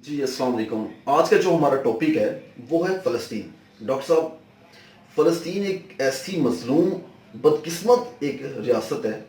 جی السلام علیکم. آج کا جو ہمارا ٹاپک ہے وہ ہے فلسطین. ڈاکٹر صاحب، فلسطین ایک ایسی مظلوم بدقسمت ایک ریاست ہے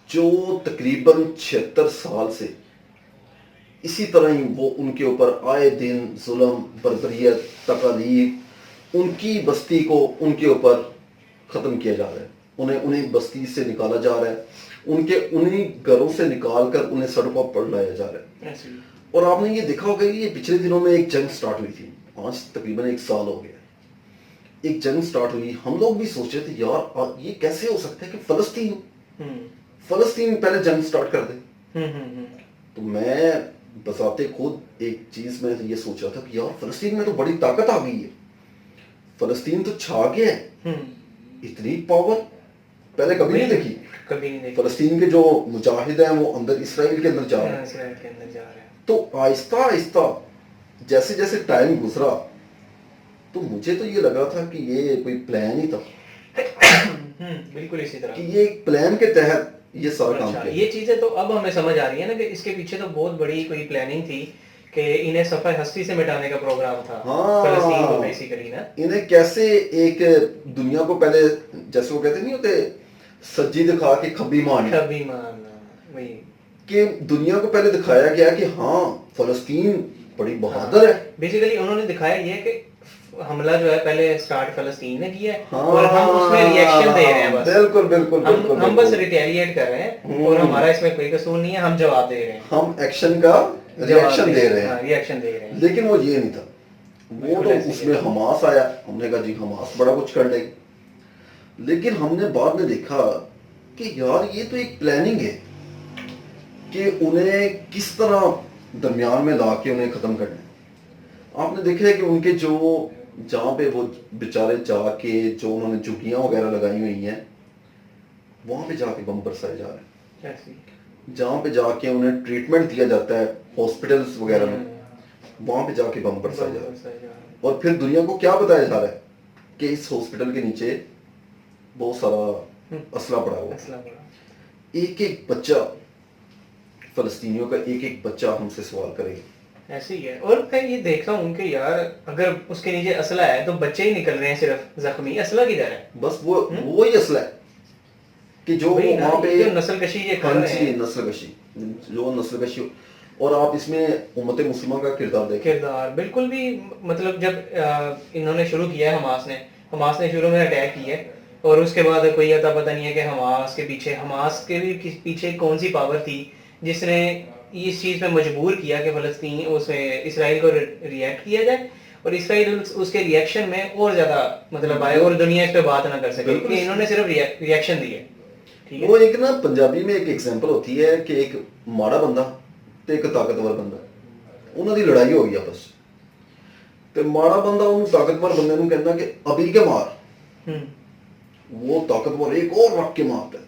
جو تقریباً 76 سال سے اسی طرح ہی وہ ان کے اوپر آئے دن ظلم، بربریت، تکالیف، ان کی بستی کو ان کے اوپر ختم کیا جا رہا ہے. انہیں بستی سے نکالا جا رہا ہے، انہیں گھروں سے نکال کر انہیں سڑکوں پر لایا جا رہا ہے. اور آپ نے یہ دیکھا ہوگا کہ یہ پچھلے دنوں میں ایک جنگ سٹارٹ ہوئی تھی. آج تقریباً 1 سال ہو گیا. ایک جنگ سٹارٹ ہوئی. ہم لوگ بھی سوچ رہے تھے یار یہ کیسے ہو سکتا ہے کہ فلسطین پہلے جنگ سٹارٹ کر دے. تو میں بذات خود ایک چیز میں یہ سوچ رہا تھا کہ یار فلسطین میں تو بڑی طاقت آ گئی ہے. فلسطین تو چھا گیا ہے. اتنی پاور پہلے کبھی نہیں دیکھی. فلسطین کے جو مجاہد ہیں وہ اندر اسرائیل کے اندر جا رہے ہیں. تو آہستہ آہستہ جیسے جیسے ٹائم گزرا تو مجھے تو یہ لگ رہا تھا کہ یہ کوئی پلان ہی تھا. بالکل اسی طرح کہ یہ ایک پلان کے تحت یہ سارا کام کیا. یہ چیزیں تو اب ہمیں سمجھ آ رہی ہے نا کہ اس کے پیچھے تو بہت بڑی کوئی پلاننگ تھی کہ انہیں صفحہ ہستی سے مٹانے کا پروگرام تھا. فلسطین کو بیسیکلی نا انہیں کیسے ایک دنیا کو پہلے جیسے وہ کہتے نہیں ہوتے سجی دکھا کے کھبی مارنا وہی کہ دنیا کو پہلے دکھایا گیا کہ ہاں فلسطین بڑی بہادر ہے. بیسیکلی انہوں نے دکھایا یہ کہ حملہ جو ہے پہلے سٹارٹ فلسطین نے کیا ہے اور ہم اس میں ری ایکشن دے رہے ہیں. بس بالکل بالکل ہم بس ریٹیلیٹ کر رہے ہیں اور ہمارا اس میں کوئی قصور نہیں ہے. ہم جواب دے رہے ہیں. ہم ایکشن کا ری ایکشن دے رہے ہیں. لیکن وہ یہ نہیں تھا. وہ تو اس میں حماس آیا. ہم نے کہا جی حماس بڑا کچھ کر لے گی. لیکن ہم نے بعد میں دیکھا کہ یار یہ تو ایک پلاننگ ہے کہ انہیں کس طرح درمیان میں لا کے انہیں ختم کرنا ہے. آپ نے دیکھا ہے کہ ان کے جو جہاں پہ وہ بیچارے جا کے جو انہوں نے جھگیاں وغیرہ لگائی ہوئی ہیں وہاں پہ جا کے بم برسائے جا رہے ہیں. جہاں پہ جا کے انہیں ٹریٹمنٹ دیا جاتا ہے ہاسپٹلس وغیرہ میں وہاں پہ جا کے بم برسائے جا رہے ہیں. اور پھر دنیا کو کیا بتایا جا رہا ہے کہ اس ہاسپٹل کے نیچے بہت سارا اسلحہ پڑا ہوا. ایک ایک بچہ فلسطینیوں کا ایک ایک بچہ ہم سے سوال کرے گا. ایسے ہی ہے. اور میں یہ دیکھتا ہوں کہ یار اگر اس کے نیچے اسلحہ ہے تو بچے ہی نکل رہے ہیں صرف زخمی. اسلحہ کدھر ہے؟ بس وہی اسلحہ ہے کہ جو وہاں پہ نسل کشی یہ کر رہے ہیں. نسل کشی. اور آپ اس میں امت مسلمہ کا کردار بالکل بھی مطلب جب انہوں نے شروع کیا ہے حماس نے شروع میں اٹیک کیا ہے اور اس کے بعد کوئی ایسا پتہ نہیں ہے کہ حماس کے بھی پیچھے کون سی پاور تھی جس نے اس چیز پہ مجبور کیا کہ فلسطین اسرائیل کو ری ایکٹ کیا جائے اور اسرائیل اس کے ری ایکشن میں اور زیادہ مطلب آئے اور دنیا اس پہ بات نہ کر سکے کہ انہوں نے صرف ری ایکشن دیے. وہ ایک نا پنجابی میں ایک ایگزامپل ہوتی ہے کہ ایک ماڑا بندہ تو ایک طاقتور بندہ انہوں دی لڑائی ہو گئی آپس تو ماڑا بندہ ان طاقتور بندے نوں کہنا کہ ابھی کے مار. وہ طاقتور ایک اور رکھ کے مارتا ہے.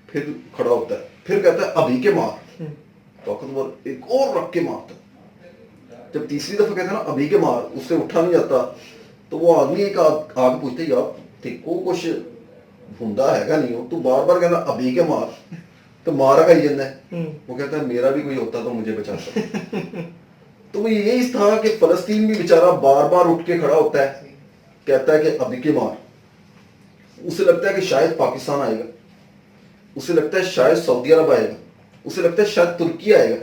پھر کھڑا ہوتا ہے پھر کہتا ہے ابھی کے مار. طاقتور ایک اور رکھ کے مارتا ہے. جب تیسری دفعہ کہتا ہے نا ابھی کے مار اس سے اٹھا نہیں جاتا تو وہ آدمی ایک آگ پوچھتے یار ٹھیکو کچھ ہوندا ہے نہیں ہو تو بار بار کہنا ابھی کے مار تو مارا کا ہی جانا ہے. وہ کہتا ہے میرا بھی کوئی ہوتا تو مجھے بچاتا. تو وہ یہی تھا کہ فلسطین بھی بیچارہ بار بار اٹھ کے کھڑا ہوتا ہے کہتا ہے کہ ابھی کے مار. اسے لگتا ہے کہ شاید پاکستان آئے گا, اسے لگتا ہے شاید سعودی عرب آئے گا, اسے لگتا ہے شاید ترکی آئے گا.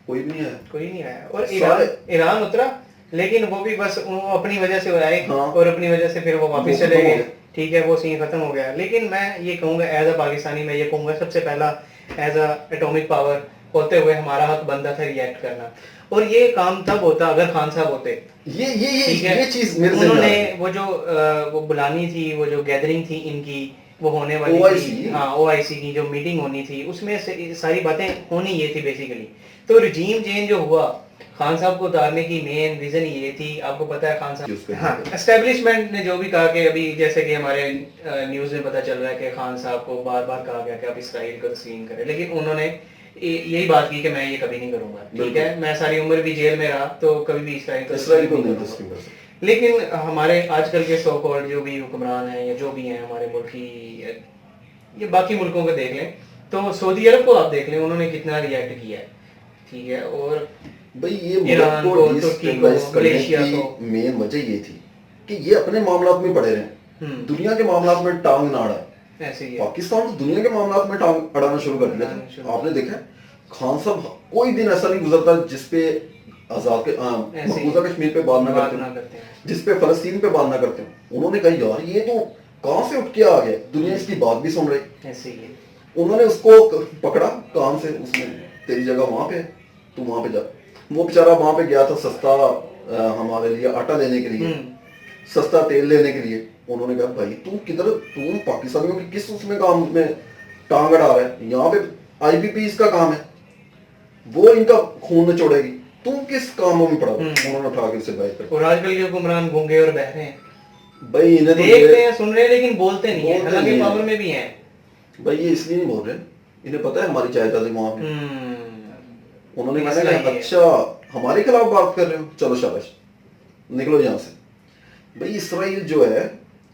کوئی بھی نہیں آیا. اور ایران اترا لیکن وہ بھی بس اپنی وجہ سے آئے اور اپنی وجہ سے پھر وہ واپس چلے گئے. ٹھیک ہے وہ سین ختم ہو گیا. لیکن میں یہ کہوں گا ایز اے پاکستانی میں یہ کہوں گا سب سے پہلا ایز اے ایٹامک پاور ہوتے ہوئے ہمارا حق بنتا تھا ری ایکٹ کرنا. اور یہ کام تب ہوتا اگر خان صاحب ہوتے. یہ چیز انہوں نے وہ جو وہ بلانی تھی وہ جو گیدرنگ تھی ان کی وہ ہونے والی تھی OIC کی جو میٹنگ ہونی تھی اس میں ساری باتیں ہونی یہ تھی بیسیکلی. تو رجیم چینج جو ہوا خان صاحب کو اتارنے کی مین ریزن یہ تھی. آپ کو پتہ ہے خان صاحب اسٹیبلشمنٹ نے جو بھی کہا کہ ابھی جیسے کہ ہمارے نیوز میں پتہ چل رہا ہے کہ خان صاحب کو بار بار کہا گیا کہ آپ اسرائیل کو تسلیم کریں لیکن انہوں نے یہی بات کی کہ میں یہ کبھی نہیں کروں گا. ٹھیک ہے میں ساری عمر بھی جیل میں رہا تو کبھی بھی اسرائیل کو نہیں کروں گا. لیکن ہمارے آج کل کے سو کالڈ جو بھی حکمران ہیں یا جو بھی ہیں ہمارے ملکی یہ باقی ملکوں کو دیکھ لیں تو سعودی عرب کو آپ دیکھ لیں انہوں نے کتنا ری ایکٹ کیا ہے. ٹھیک ہے. اور بھائی یہ ایران ملک کو، کو ترکی کو، ڈیسٹیبلائز کرنے ملیشیا کی کو. مین وجہ یہ تھی کہ یہ اپنے معاملات میں پڑے رہیں، دنیا کے معاملات میں ٹانگ نہ اڑائیں. ایسے ہی ہے. پاکستان تو دنیا کے معاملات میں ٹانگ اڑانا شروع کر دیا تھا. آپ نے دیکھا ہے خان صاحب کوئی دن ایسا نہیں گزرتا جس پہ آزاد مقبوضہ کشمیر پہ بات نہ کرتے ہیں، جس پہ فلسطین پہ بات نہ کرتے ہیں. انہوں نے کہا یار یہ تو کہاں سے اٹھ کے آ گیا، دنیا اس کی بات بھی سن رہی. ایسے ہی ہے. انہوں نے اس کو پکڑا کان سے، اس میں تیری جگہ وہاں پہ، تو وہاں پہ جا. وہ بیچارہ وہاں پہ گیا تھا سستا ہمارے لیے آٹا لینے کے لیے، سستا تیل لینے کے لیے. انہوں نے کہا بھائی تو کدھر، تم پاکستانیوں کی کس اس میں کام میں ٹانگ اڑا رہا ہے؟ یہاں پہ آئی پی پی اس کا کام ہے، وہ ان کا خون نچوڑے گی، تم کس کاموں میں پڑا ہو؟ انہوں نے اٹھا کے اسے بیعت کر. اور آج کل کے حکمران گونگے اور بہرے ہیں، بھائی انہیں تو دیکھتے ہیں سن رہے ہیں لیکن بولتے نہیں ہیں، حالانکہ نہیں پاور ہیں. میں بھی ہیں. بھائی یہ اس لیے نہیں بول رہے، انہیں پتہ ہے ہماری جائیدادیں وہاں پہ. انہوں نے کہا اچھا ہمارے خلاف بات کر رہے ہو، چلو شاباش نکلو یہاں سے. بھائی اسرائیل جو ہے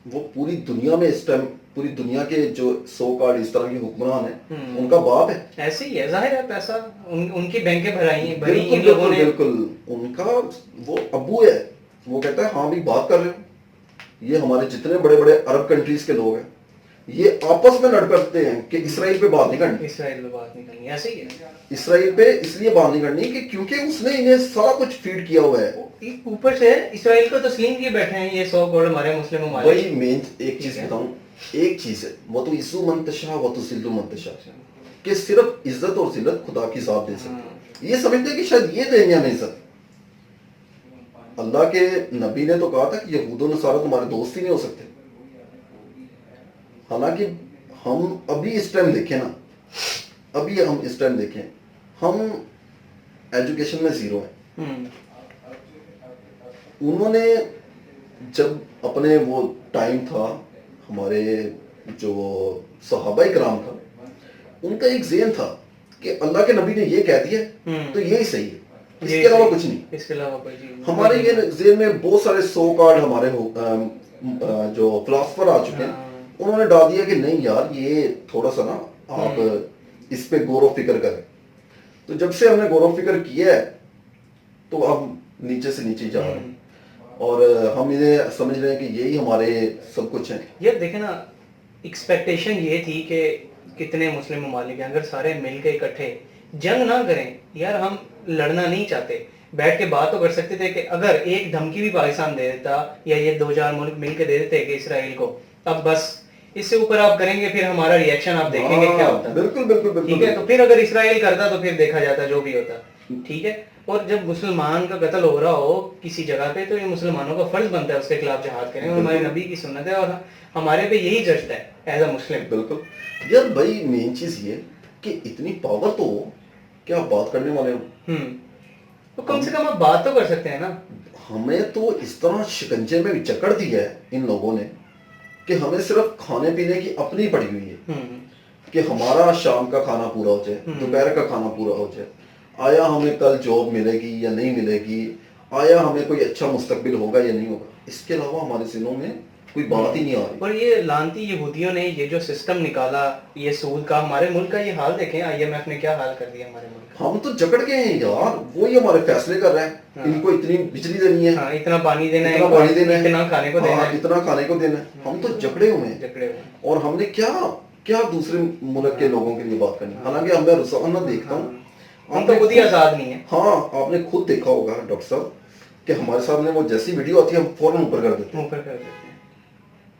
وہ پوری دنیا میں اس ٹائم، پوری دنیا کے جو سو کارڈ اس طرح کے حکمران ہیں ان کا باپ ہے. ایسے ہی ہے، ظاہر ہے پیسہ ان کی بینکیں بھرائی ہیں، بھری بالکل ان لوگوں نے. بالکل ان کا وہ ابو ہے. وہ کہتا ہے ہاں بھی بات کر رہے ہو. یہ ہمارے جتنے بڑے بڑے عرب کنٹریز کے لوگ ہیں یہ آپس میں لڑ پڑتے ہیں کہ اسرائیل پہ بات نہیں کرنی، اسرائیل پہ بات نہیں کرنی. ایسے ہی ہے. اسرائیل پہ اس لیے بات نہیں کرنی کہ کیونکہ اس نے انہیں سارا کچھ فیڈ کیا ہوا ہے. اوپر سے اسرائیل کو تسلیم کیے بیٹھے ہیں یہ سو کروڑ ہمارے مسلم ممالک. بھائی مین ایک چیز بتاؤں، ایک چیز ہے وہ تو عزو منتشا وہ تو ذل منتشا، کہ صرف عزت اور ذلت خدا کی ذات دے سکتی. یہ سمجھتے ہیں کہ شاید یہ دیں یا نہیں عزت. اللہ کے نبی نے تو کہا تھا کہ یہود و نصارہ تمہارے دوست ہی نہیں ہو سکتے. حالانکہ ہم ابھی اس ٹائم دیکھیں نا، ابھی ہم اس ٹائم دیکھیں ہم ایجوکیشن میں زیرو ہیں. انہوں نے جب اپنے وہ ٹائم تھا، ہمارے جو صحابہ کرام تھا ان کا ایک ذہن تھا کہ اللہ کے نبی نے یہ کہہ دیا تو یہی صحیح ہے، اس کے علاوہ کچھ نہیں. اس کے علاوہ کوئی چیز. ہمارے یہ ذہن میں بہت سارے سو کارڈ ہمارے جو فلاسفر آ چکے ہیں، انہوں نے ڈال دیا کہ نہیں یار یہ تھوڑا سا نا آپ اس پہ غور و فکر کریں. تو جب سے ہم نے غور و فکر کیا ہے تو اب نیچے سے نیچے جا رہے ہیں اور ہم انہیں سمجھ رہے ہیں کہ یہی ہمارے سب کچھ ہیں. یہ دیکھیں نا، ایکسپیکٹیشن یہ تھی کہ کتنے مسلم ممالک ہیں، اگر سارے مل کے اکٹھے جنگ نہ کریں. یار ہم لڑنا نہیں چاہتے، بیٹھ کے بات تو کر سکتے تھے کہ اگر ایک دھمکی بھی پاکستان دے دیتا یا یہ دو چار ملک مل کے دے دیتے کہ اسرائیل کو، اب بس اس سے اوپر آپ کریں گے پھر ہمارا ری ایکشن آپ دیکھیں گے کیا ہوتا ہے. بالکل بالکل ٹھیک ہے، تو پھر اگر اسرائیل کرتا تو پھر دیکھا جاتا جو بھی ہوتا. ٹھیک ہے. اور جب مسلمان کا قتل ہو رہا ہو کسی جگہ پہ تو یہ مسلمانوں کا فرض بنتا ہے اس کے خلاف جہاد کریں، اور ہمارے نبی کی سنت ہے اور ہمارے پہ یہی ججتا ہے ایز اے مسلم. بالکل یار بھائی مین چیز یہ کہ اتنی پاور تو ہو کہ آپ بات کرنے والے ہو. تو کم سے کم آپ بات تو کر سکتے ہیں نا. ہمیں تو اس طرح شکنجے میں جکڑ دیا ہے ان لوگوں نے کہ ہمیں صرف کھانے پینے کی اپنی پڑی ہوئی ہے کہ ہمارا شام کا کھانا پورا ہو جائے، دوپہر کا کھانا پورا ہو جائے. آیا ہمیں کل جاب ملے گی یا نہیں ملے گی، آیا ہمیں کوئی اچھا مستقبل ہوگا یا نہیں ہوگا، اس کے علاوہ ہمارے ذہنوں میں کوئی بات ہی نہیں آ رہی. اور یہ لانتی یہودیوں نے یہ جو سسٹم نکالا یہ سود کا، ہمارے ملک کا یہ حال دیکھیں، آئی ایم ایف نے کیا حال کر دیا ہمارے ملک کا. ہم تو جکڑ گئے ہیں یار، وہی ہمارے فیصلے کر رہے ہیں. ان کو اتنی بجلی دینی ہے، اتنا پانی دینا ہے، اتنا کھانے کو دینا ہے، اتنا کھانے کو دینا ہے. ہم تو جکڑے ہوئے ہیں اور ہم نے کیا دوسرے ملک کے لوگوں کے لیے بات کرنی. حالانکہ ہم میں روزانہ دیکھتا ہوں ہم تو خود ہی آزاد نہیں ہیں. ہاں آپ نے خود دیکھا ہوگا ڈاکٹر صاحب کہ ہمارے سامنے وہ جیسی ویڈیو آتی ہے ہم فوراً اوپر کر دیتے ہیں.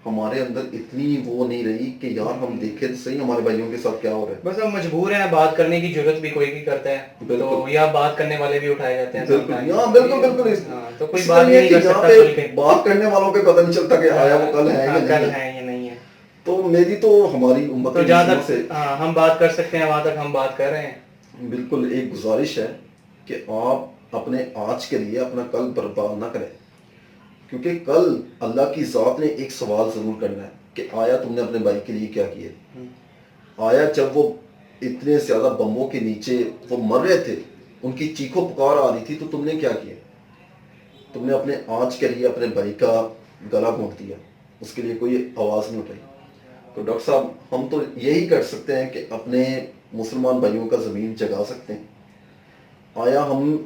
ہمارے اندر اتنی وہ نہیں رہی کہ یار ہم دیکھیں تو صحیح ہمارے بھائیوں کے ساتھ کیا ہو رہا ہے. بس ہم مجبور ہیں، بات کرنے کی ضرورت بھی کوئی بھی کرتا ہے تو یا بات کرنے والے بھی اٹھائے جاتے ہیں. بالکل تو کوئی بات نہیں کر سکتا. بات کرنے والوں کو پتہ نہیں چلتا کہ آیا وہ کل ہے یا نہیں ہے. تو میری تو ہماری امت سے ہم بات کر سکتے ہیں وہاں تک ہم بات کر رہے ہیں. بالکل ایک گزارش ہے کہ آپ اپنے آج کے لیے اپنا کل برباد نہ کریں، کیونکہ کل اللہ کی ذات نے ایک سوال ضرور کرنا ہے کہ آیا تم نے اپنے بھائی کے لیے کیا کیا. آیا جب وہ اتنے زیادہ بموں کے نیچے وہ مر رہے تھے، ان کی چیخو پکار آ رہی تھی، تو تم نے کیا کیا؟ تم نے اپنے آج کے لیے اپنے بھائی کا گلا گھونٹ دیا، اس کے لیے کوئی آواز نہیں اٹھائی. تو ڈاکٹر صاحب ہم تو یہی کر سکتے ہیں کہ اپنے مسلمان بھائیوں کا ضمیر جگا سکتے ہیں. آیا ہم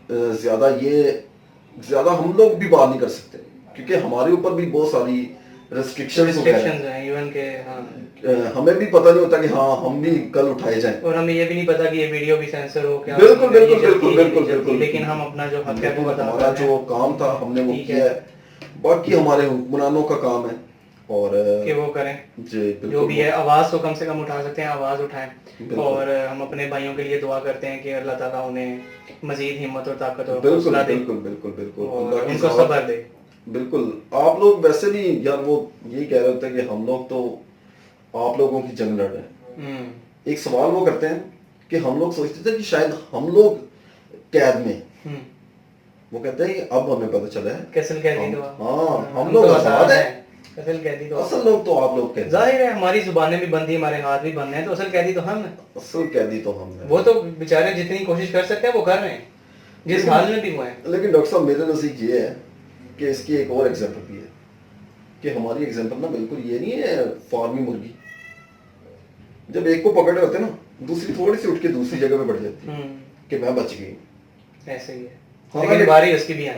زیادہ ہم لوگ بھی بات نہیں کر سکتے کیونکہ ہمارے اوپر بھی بہت ساری ریسٹرکشنز ہیں ایون کہ ہمیں بھی پتہ نہیں ہوتا کہ ہاں ہم بھی کل اٹھائے جائیں اور ہمیں یہ بھی نہیں پتا کہ یہ ویڈیو بھی سینسر ہو کیا. بالکل لیکن ہم اپنا جو حق ہے وہ بتا رہے ہیں. ہمارا جو کام تھا ہم نے وہ کیا ہے. باقی ہمارے حکمرانوں کا کام ہے اور کہ وہ کریں جی جو بھی ہے. آواز تو کم سے کم اٹھا سکتے ہیں, آواز اٹھائیں. اور ہم اپنے بھائیوں کے لیے دعا کرتے ہیں کہ اللہ تعالیٰ انہیں مزید ہمت اور طاقت اور حوصلہ دے, اور ان کو صبر دے. بالکل. آپ لوگ ویسے بھی یار وہ یہی کہہ رہے ہوتے ہیں کہ ہم لوگ تو آپ لوگوں کی جنگ لڑ رہے ہیں. ایک سوال وہ کرتے ہیں کہ ہم لوگ سوچتے تھے کہ شاید ہم لوگ قید میں, وہ کہتے ہیں کہ اب ہمیں پتہ چلا ہے کیسل قیدی تو ہاں ہم لوگ آزاد ہیں. اصل قیدی تو اصل لوگ تو آپ لوگ کہتے ظاہر ہے. ہماری زبانیں بھی بند ہیں, ہمارے ہاتھ بھی بند ہیں, تو اصل قیدی تو ہم ہیں. اصل قیدی تو ہم ہیں. وہ تو بیچارے جتنی کوشش کر سکتے ہیں وہ کر رہے ہیں, جس حال میں بھی وہ ہیں. لیکن ڈاکٹر صاحب میرے نزدیک یہ ہے کہ اس کی ایک اور ایگزامپل بھی ہے کہ ہماری ایگزامپل نا بالکل یہ نہیں ہے فارمی مرغی. جب ایک کو پکڑے ہوتے ہیں نا, دوسری تھوڑی سی اٹھ کے دوسری جگہ پہ بڑھ جاتی ہے کہ میں بچ گئی. ایسے ہی ہے. لیکن باری اس کی بھی ہے.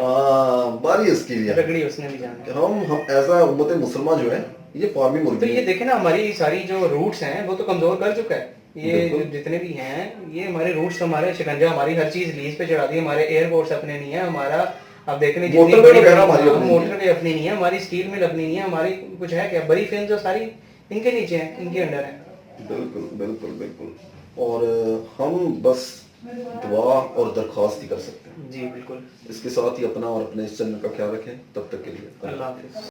باری اس کی بھی ہے. رگڑی اس نے بھی جانا. ہم ایسا امت مسلمہ جو ہے یہ فارمی مرغی. تو یہ دیکھیں نا ہماری ساری جو روٹس ہیں وہ تو کمزور کر چکا ہے. یہ جتنے بھی ہیں یہ ہمارے روٹس, ہمارے شکنجہ, ہماری ہر چیز لیز پہ چڑھا دی. ہمارے ایئر فورس اپنے نہیں ہے. ہمارا اب دیکھ لیں موٹر وغیرہ اپنی نہیں ہے, ہماری اسٹیل مل اپنی نہیں ہے, ہماری کچھ ہے کیا. بڑی فلم جو ساری ان کے نیچے ہیں, ان کے انڈر ہیں. بالکل بالکل بالکل. اور ہم بس دعا اور درخواست ہی کر سکتے ہیں. جی بالکل. اس کے ساتھ ہی اپنا اور اپنے اس چینل کا خیال رکھیں. تب تک کے لیے اللہ حافظ.